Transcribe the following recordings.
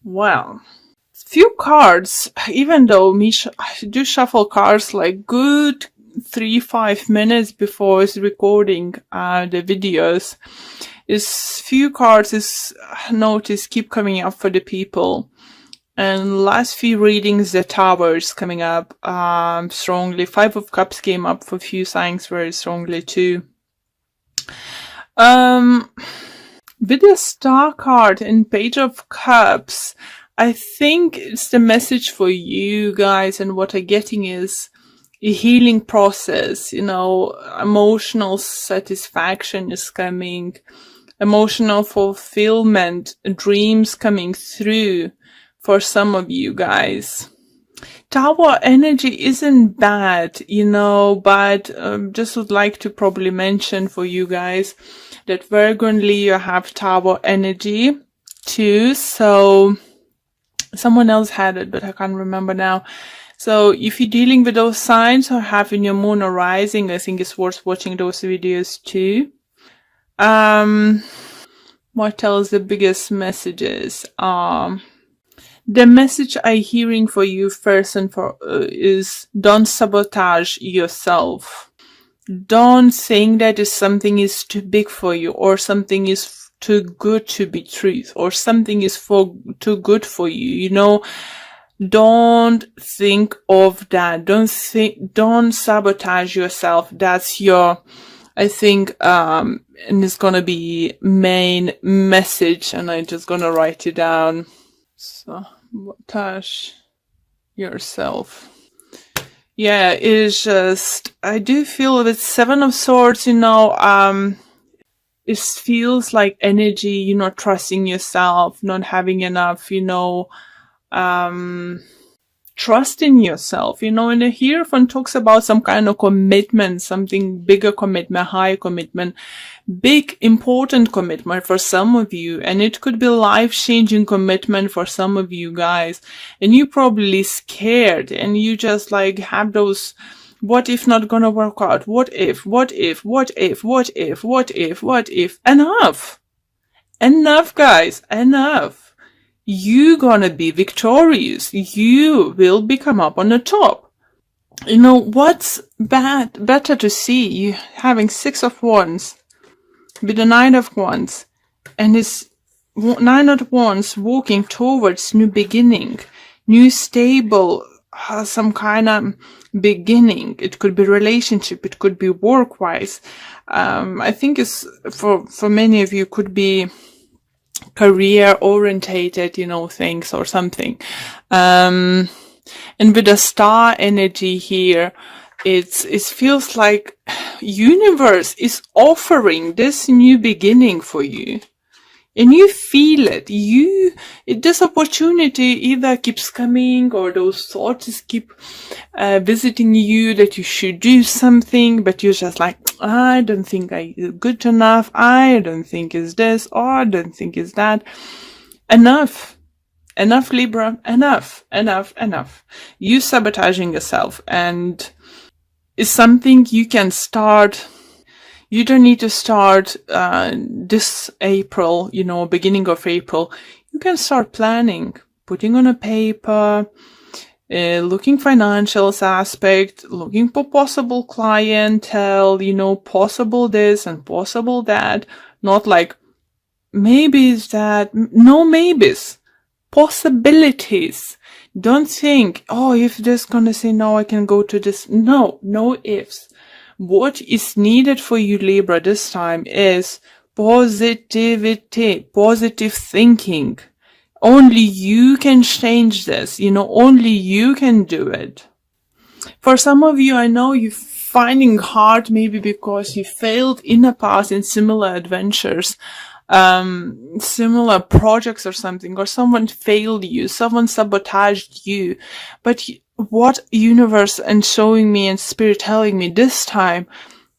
Well, few cards, even though I do shuffle cards like good 3-5 minutes before it's recording the videos, is few cards is notice keep coming up for the people. And last few readings, the Tower is coming up strongly. 5 of Cups came up for a few signs very strongly too. With the Star card and Page of Cups, I think it's the message for you guys, and what I'm getting is a healing process, you know, emotional satisfaction is coming, emotional fulfillment, dreams coming through for some of you guys. Tower energy isn't bad, you know, but just would like to probably mention for you guys that Virgo and Leo have Tower energy too, so someone else had it, but I can't remember now. So if you're dealing with those signs or having your moon or rising, I think it's worth watching those videos too. What else? The biggest messages? The message I'm hearing for you first and for is don't sabotage yourself. Don't think that if something is too big for you, or something is too good to be truth, or something is too good for you. You know, don't think of that. Don't sabotage yourself. That's your, I think, and it's gonna be main message, and I'm just gonna write it down. Sabotage yourself. Yeah, it's just, I do feel with 7 of Swords, you know, it feels like energy, you're not trusting yourself, not having enough, you know, trust in yourself, you know, and the Hierophant talks about some kind of commitment, something bigger commitment, higher commitment, big important commitment for some of you, and it could be life-changing commitment for some of you guys, and you're probably scared, and you just like have those, what if not gonna work out, what if, enough guys, enough. You're gonna be victorious. You will become up on the top. You know, what's better to see you having 6 of Wands with the 9 of Wands, and this 9 of Wands walking towards new beginning, new stable, some kind of beginning. It could be relationship, it could be work-wise. I think it's for many of you could be career orientated, you know, things or something. And with the Star energy here, it feels like universe is offering this new beginning for you, and you feel it. This opportunity either keeps coming, or those thoughts keep visiting you that you should do something, but you're just like, I don't think I'm good enough. I don't think it's this, or I don't think it's that. Enough, Libra. Enough. You sabotaging yourself, and it's something you can start. You don't need to start this April, you know, beginning of April. You can start planning, putting on a paper, looking financials aspect, looking for possible clientele, you know, possible this and possible that. Not like maybes that, no maybes, possibilities. Don't think, oh, if this gonna say no, I can go to this. No ifs. What is needed for you, Libra, this time is positivity, positive thinking. Only you can change this, you know, only you can do it. For some of you, I know you're finding hard maybe because you failed in the past in similar adventures, similar projects or something, or someone failed you, someone sabotaged you. But what universe and showing me and spirit telling me this time,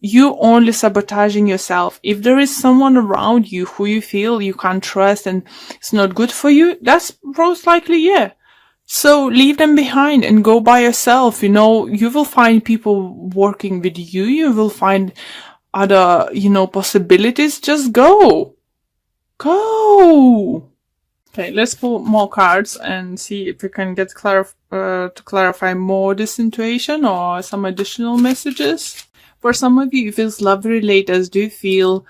you only sabotaging yourself. If there is someone around you who you feel you can't trust and it's not good for you, that's most likely, yeah. So leave them behind and go by yourself. You know, you will find people working with you. You will find other, you know, possibilities. Just go. Okay, let's pull more cards and see if we can get to clarify more this intuition or some additional messages. For some of you, if it's love related, do feel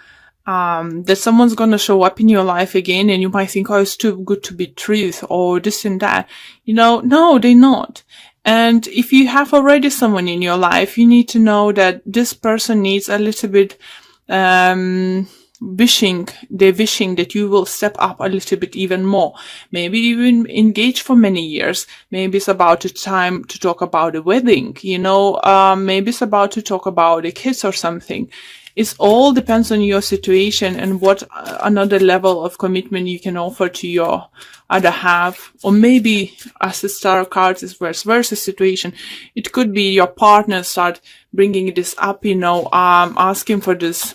that someone's gonna show up in your life again, and you might think, oh, it's too good to be truth, or this and that. No, they're not. And if you have already someone in your life, you need to know that this person needs a little bit, wishing that you will step up a little bit even more. Maybe even engage for many years. Maybe it's about the time to talk about a wedding, maybe it's about to talk about a kids or something. It all depends on your situation and what another level of commitment you can offer to your other half. Or maybe, as the star card is vice versa situation, it could be your partner start bringing this up, asking for this.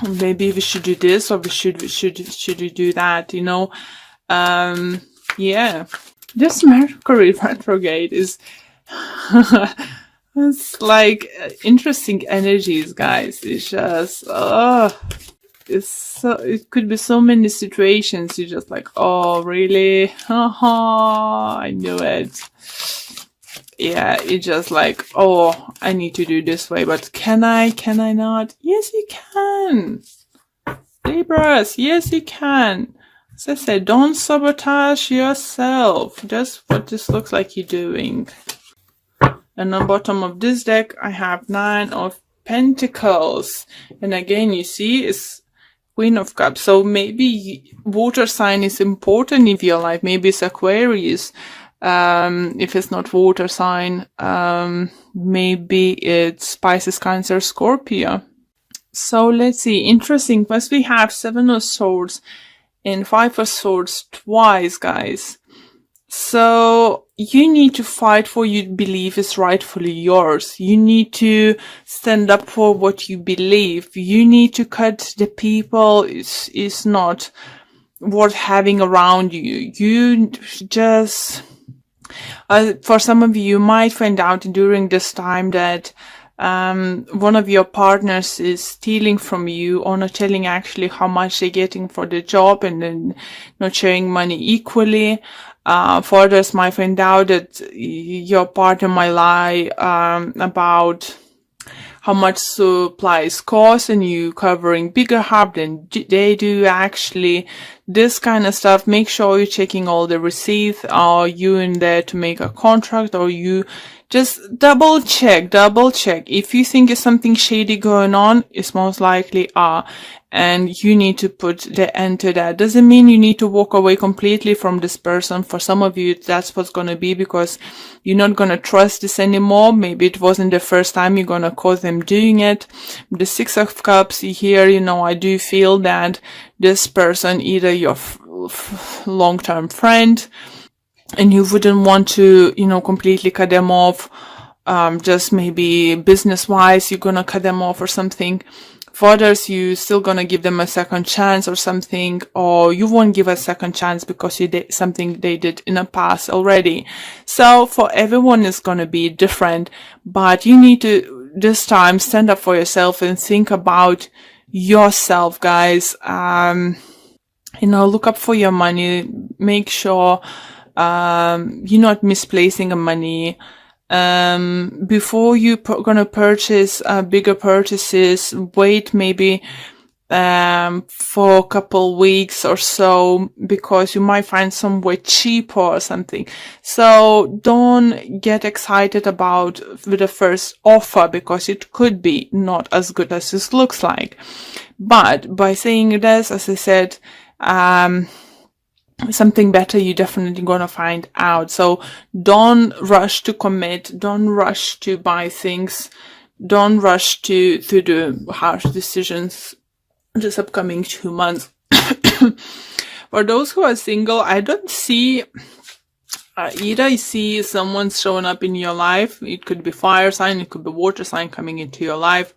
Maybe we should do this, or we should do that, yeah. This Mercury retrograde is it's like interesting energies, guys. It's just it could be so many situations. You're just like, oh really? I knew it. Yeah, it's just like, oh, I need to do this way, but can I not? Yes, you can. Libras, yes, you can. As I said, don't sabotage yourself. That's what this looks like you're doing. And on bottom of this deck, I have 9 of Pentacles. And again, you see, it's Queen of Cups. So maybe water sign is important in your life. Maybe it's Aquarius. If it's not water sign, maybe it's Pisces, Cancer, Scorpio. So let's see. Interesting. First we have 7 of Swords and 5 of Swords twice, guys. So you need to fight for what you believe is rightfully yours. You need to stand up for what you believe. You need to cut the people is not worth having around you. You just, for some of you, you might find out during this time that one of your partners is stealing from you, or not telling actually how much they're getting for the job, and then not sharing money equally. For others might find out that your partner might lie about how much supplies cost, and you covering bigger half than they do actually. This kind of stuff, make sure you're checking all the receipts. Are you in there to make a contract, or you just double check. If you think there's something shady going on, it's most likely and you need to put the end to that. Doesn't mean you need to walk away completely from this person. For some of you, that's what's going to be, because you're not going to trust this anymore. Maybe it wasn't the first time you're going to cause them doing it. The 6 of Cups here, I do feel that this person, either your long-term friend, and you wouldn't want to, completely cut them off. Just maybe business-wise, you're going to cut them off or something. For others, you still gonna give them a second chance or something, or you won't give a second chance because you did something they did in the past already. So for everyone, it's gonna be different, but you need to this time stand up for yourself and think about yourself, guys. Look up for your money. Make sure you're not misplacing the money. Before you gonna purchase bigger purchases, wait maybe for a couple weeks or so, because you might find somewhere cheaper or something. So don't get excited with the first offer, because it could be not as good as this looks like. But by saying this, as I said, something better you're definitely gonna find out. So don't rush to commit, don't rush to buy things, don't rush to do harsh decisions this upcoming 2 months. For those who are single, I don't see either I see someone showing up in your life. It could be fire sign, it could be water sign coming into your life,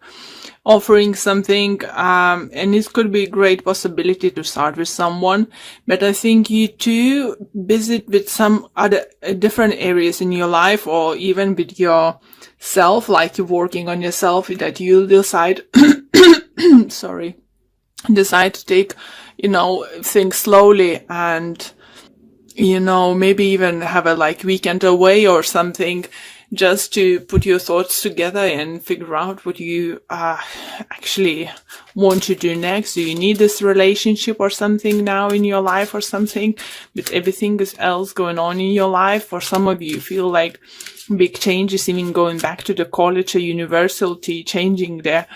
offering something, and it could be a great possibility to start with someone. But I think you too busy with some other different areas in your life, or even with yourself, like you're working on yourself, that you'll decide decide to take things slowly and you know, maybe even have a like weekend away or something, just to put your thoughts together and figure out what you actually want to do next. Do you need this relationship or something now in your life or something, but everything else going on in your life? For some of you feel like big changes, even going back to the college or university, changing their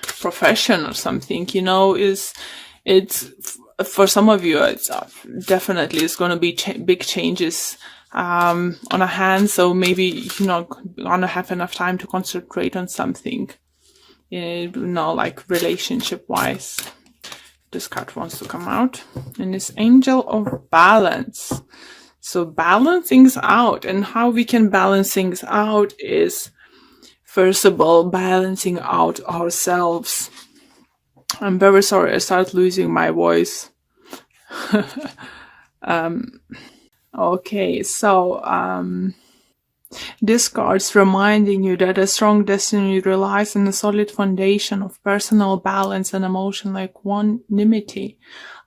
profession or something, you know, it's for some of you, it's definitely it's going to be big changes on a hand. So maybe you're not going to have enough time to concentrate on something, you know, like relationship wise. This card wants to come out, and it's Angel of Balance. So balance things out, and how we can balance things out is, first of all, balancing out ourselves. I'm very sorry, I started losing my voice. Okay, so this card's reminding you that a strong destiny relies on a solid foundation of personal balance and emotional equanimity.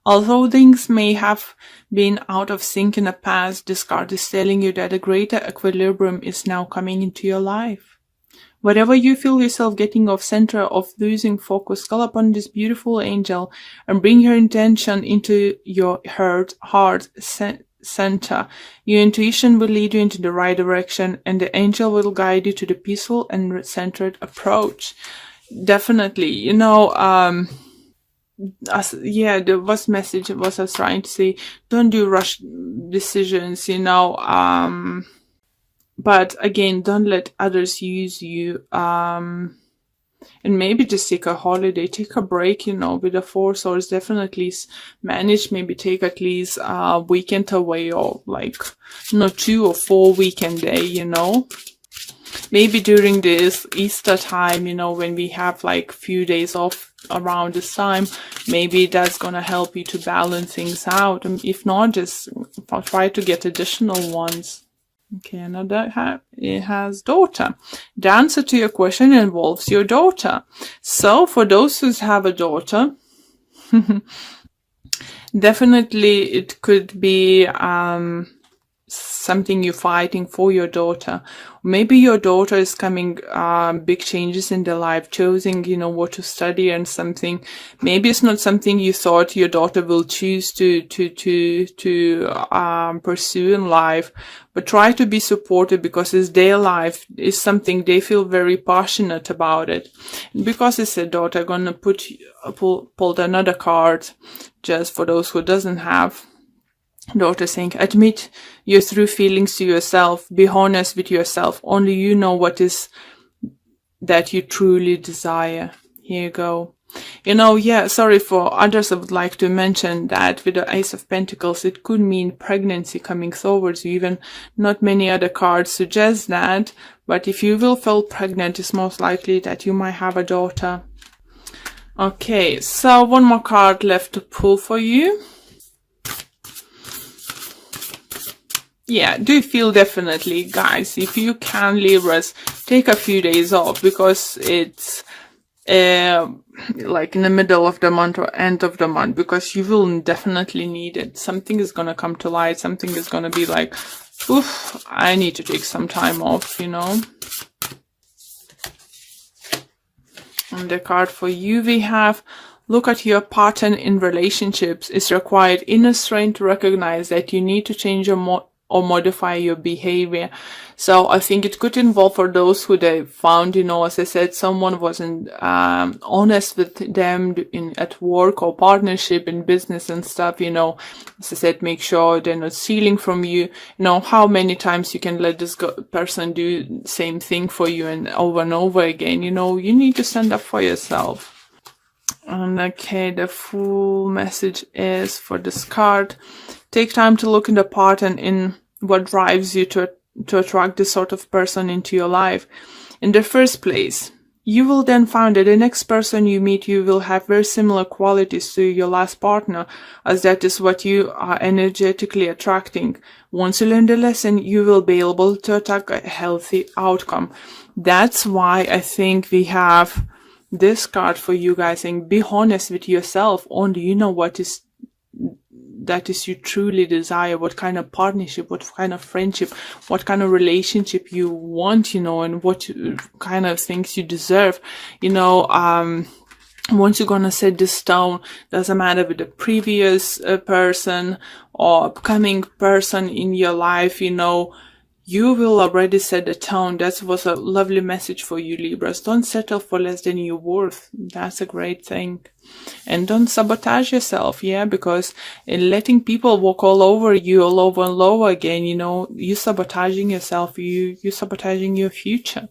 Although things may have been out of sync in the past, this card is telling you that a greater equilibrium is now coming into your life. Wherever you feel yourself getting off center, of losing focus, call upon this beautiful angel and bring your intention into your heart center. Your intuition will lead you into the right direction, and the angel will guide you to the peaceful and centered approach. Definitely, you know, the first message was I was trying to say, don't do rush decisions, you know, but again, don't let others use you, and maybe just take a holiday, take a break, you know, with the Four Swords. Definitely manage, maybe take at least a weekend away, or like, you know, 2 or 4 weekend day, you know. Maybe during this Easter time, you know, when we have like few days off around this time, maybe that's gonna help you to balance things out. And if not, just try to get additional ones. Okay, another it has daughter. The answer to your question involves your daughter. So for those who have a daughter, definitely it could be something you're fighting for your daughter. Maybe your daughter is coming big changes in their life, choosing, you know, what to study and something. Maybe it's not something you thought your daughter will choose to pursue in life, but try to be supportive, because it's their life, is something they feel very passionate about it. And because it's a daughter, I'm gonna pull another card just for those who doesn't have daughter, saying, admit your true feelings to yourself, be honest with yourself, only you know what is that you truly desire. Here you go. You know, yeah, sorry for others, I would like to mention that with the Ace of Pentacles, it could mean pregnancy coming towards you. Even not many other cards suggest that, but if you will feel pregnant, it's most likely that you might have a daughter. Okay, so one more card left to pull for you. Yeah, do feel definitely, guys, if you can, Libras, take a few days off, because it's like in the middle of the month or end of the month, because you will definitely need it. Something is going to come to light. Something is going to be like, oof, I need to take some time off, you know. And the card for you we have, look at your pattern in relationships. It's required inner strength to recognize that you need to change or modify your behavior. So I think it could involve, for those who they found, you know, as I said, someone wasn't honest with them at work or partnership in business and stuff, you know. As I said, make sure they're not stealing from you. You know, how many times you can let this person do the same thing for you and over again. You know, you need to stand up for yourself. And okay, the full message is for this card. Take time to look in the pattern in what drives you to attract this sort of person into your life. In the first place, you will then find that the next person you meet, you will have very similar qualities to your last partner, as that is what you are energetically attracting. Once you learn the lesson, you will be able to attack a healthy outcome. That's why I think we have this card for you guys, saying, be honest with yourself, only you know what is that is you truly desire, what kind of partnership, what kind of friendship, what kind of relationship you want, and what kind of things you deserve, once you're gonna set this tone, doesn't matter with the previous person or upcoming person in your life, you will already set the tone. That was a lovely message for you, Libras. Don't settle for less than you're worth. That's a great thing. And don't sabotage yourself, because in letting people walk all over you, all over and over again, you're sabotaging yourself, you're sabotaging your future.